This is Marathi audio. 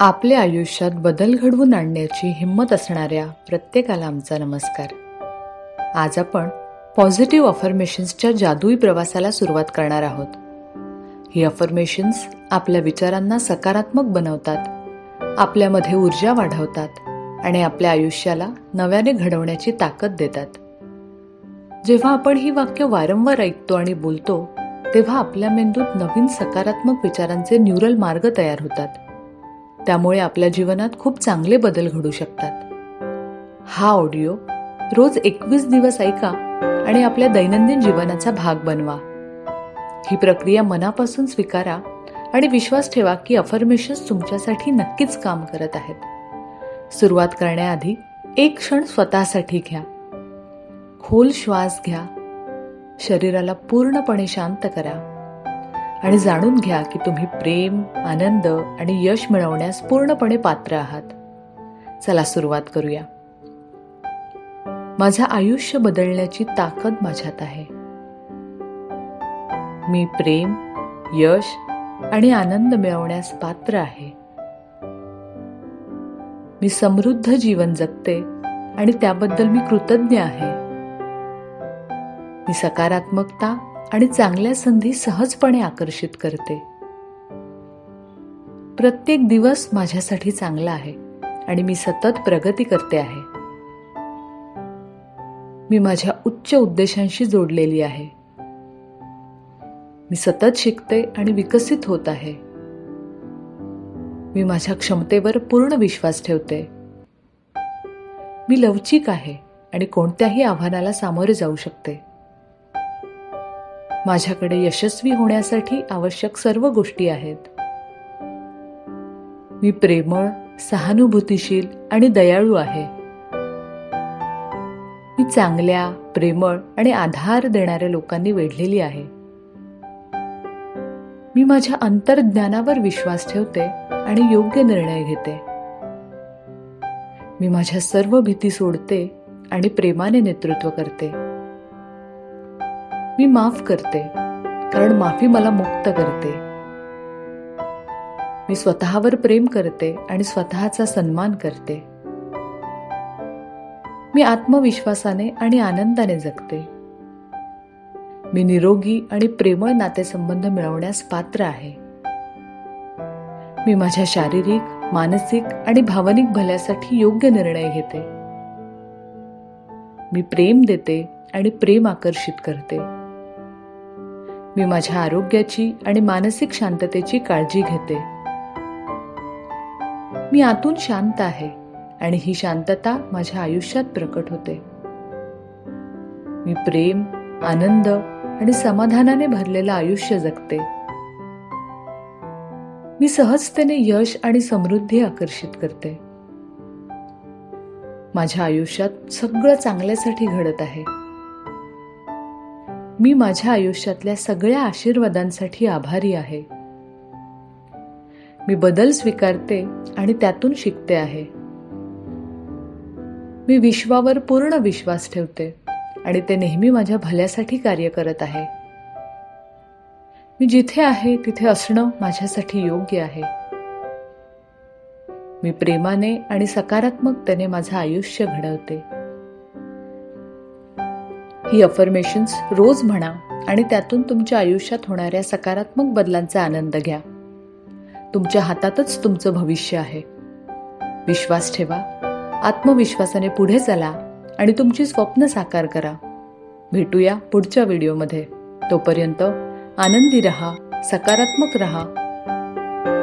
आपल्या आयुष्यात बदल घडवून आणण्याची हिंमत असणाऱ्या प्रत्येकाला आमचा नमस्कार. आज आपण पॉझिटिव्ह अफर्मेशन्सच्या जादुई प्रवासाला सुरुवात करणार आहोत. ही अफर्मेशन्स आपल्या विचारांना सकारात्मक बनवतात, आपल्यामध्ये ऊर्जा वाढवतात आणि आपल्या आयुष्याला नव्याने घडवण्याची ताकद देतात. जेव्हा आपण ही वाक्य वारंवार ऐकतो आणि बोलतो, तेव्हा आपल्या मेंदूत नवीन सकारात्मक विचारांचे न्यूरल मार्ग तयार होतात. त्यामुळे आपल्या जीवनात खूप चांगले बदल घडू शकतात. हा ऑडिओ रोज 21 दिवस ऐका आणि आपल्या दैनंदिन जीवनाचा भाग बनवा. ही प्रक्रिया मनापासून स्वीकारा आणि विश्वास ठेवा की अफर्मेशन्स तुमच्यासाठी नक्कीच काम करत आहेत. सुरुवात करण्याआधी एक क्षण स्वतःसाठी घ्या. खोल श्वास घ्या. शरीराला पूर्णपणे शांत करा आणि जाणून घ्या की तुम्ही प्रेम, आनंद आणि यश मिळवण्यास पूर्णपणे पात्र आहात. चला सुरुवात करूया. माझं आयुष्य बदलण्याची ताकद माझ्यात आहे. मी प्रेम, यश आणि आनंद मिळवण्यास पात्र आहे. मी समृद्ध जीवन जगते आणि त्याबद्दल मी कृतज्ञ आहे. मी सकारात्मकता आणि चांगल्या संधी सहजपणे आकर्षित करते. प्रत्येक दिवस माझ्यासाठी चांगला आहे आणि मी सतत प्रगती करते आहे. मी माझ्या उच्च उद्देशांशी जोडलेली आहे. मी सतत शिकते आणि विकसित होत आहे. मी माझ्या क्षमतेवर पूर्ण विश्वास ठेवते. मी लवचिक आहे आणि कोणत्याही आव्हानाला सामोरे जाऊ शकते. माझ्याकडे यशस्वी होण्यासाठी आवश्यक सर्व गोष्टी आहेत. मी प्रेमळ, सहानुभूतीशील आणि दयाळू आहे. मी चांगल्या, प्रेमळ आणि आधार देणाऱ्या लोकांनी वेढलेली आहे. मी माझ्या अंतर्ज्ञानावर विश्वास ठेवते आणि योग्य निर्णय घेते. मी माझ्या सर्व भीती सोडते आणि प्रेमाने नेतृत्व करते. मी माफ करते कारण माफी मला मुक्त करते. मी स्वतःवर प्रेम करते आणि स्वतःचा सन्मान करते. मी आत्मविश्वासाने आणि आनंदाने जगते. मी निरोगी आणि प्रेमळ नातेसंबंध मिळवण्यास पात्र आहे. मी माझ्या शारीरिक, मानसिक आणि भावनिक भल्यासाठी योग्य निर्णय घेते. मी प्रेम देते आणि प्रेम आकर्षित करते. मी माझ्या आरोग्याची आणि मानसिक शांततेची काळजी घेते. मी आतून शांत आहे आणि ही शांतता माझ्या आयुष्यात प्रकट होते. मी प्रेम, आनंद आणि समाधानाने भरलेलं आयुष्य जगते. मी सहजतेने यश आणि समृद्धी आकर्षित करते. माझ्या आयुष्यात सगळं चांगल्यासाठी घडत आहे. मी माझ्या आयुष्यातल्या सगळ्या आशीर्वादांसाठी आभारी आहे. मी बदल स्वीकारते आणि त्यातून शिकते आहे. मी विश्वावर पूर्ण विश्वास ठेवते आणि ते नेहमी माझ्या भल्यासाठी कार्य करत आहे. मी जिथे आहे तिथे असणं माझ्यासाठी योग्य आहे. मी प्रेमाने आणि सकारात्मकतेने माझं आयुष्य घडवते. ही अफर्मेशन्स रोज म्हणा आणि त्यातून तुमच्या आयुष्यात होणाऱ्या सकारात्मक बदलांचा आनंद घ्या. तुमच्या हातातच तुमचं भविष्य आहे. विश्वास ठेवा, आत्मविश्वासाने पुढे चला आणि तुमची स्वप्न साकार करा. भेटूया पुढच्या व्हिडिओमध्ये. तोपर्यंत आनंदी रहा, सकारात्मक रहा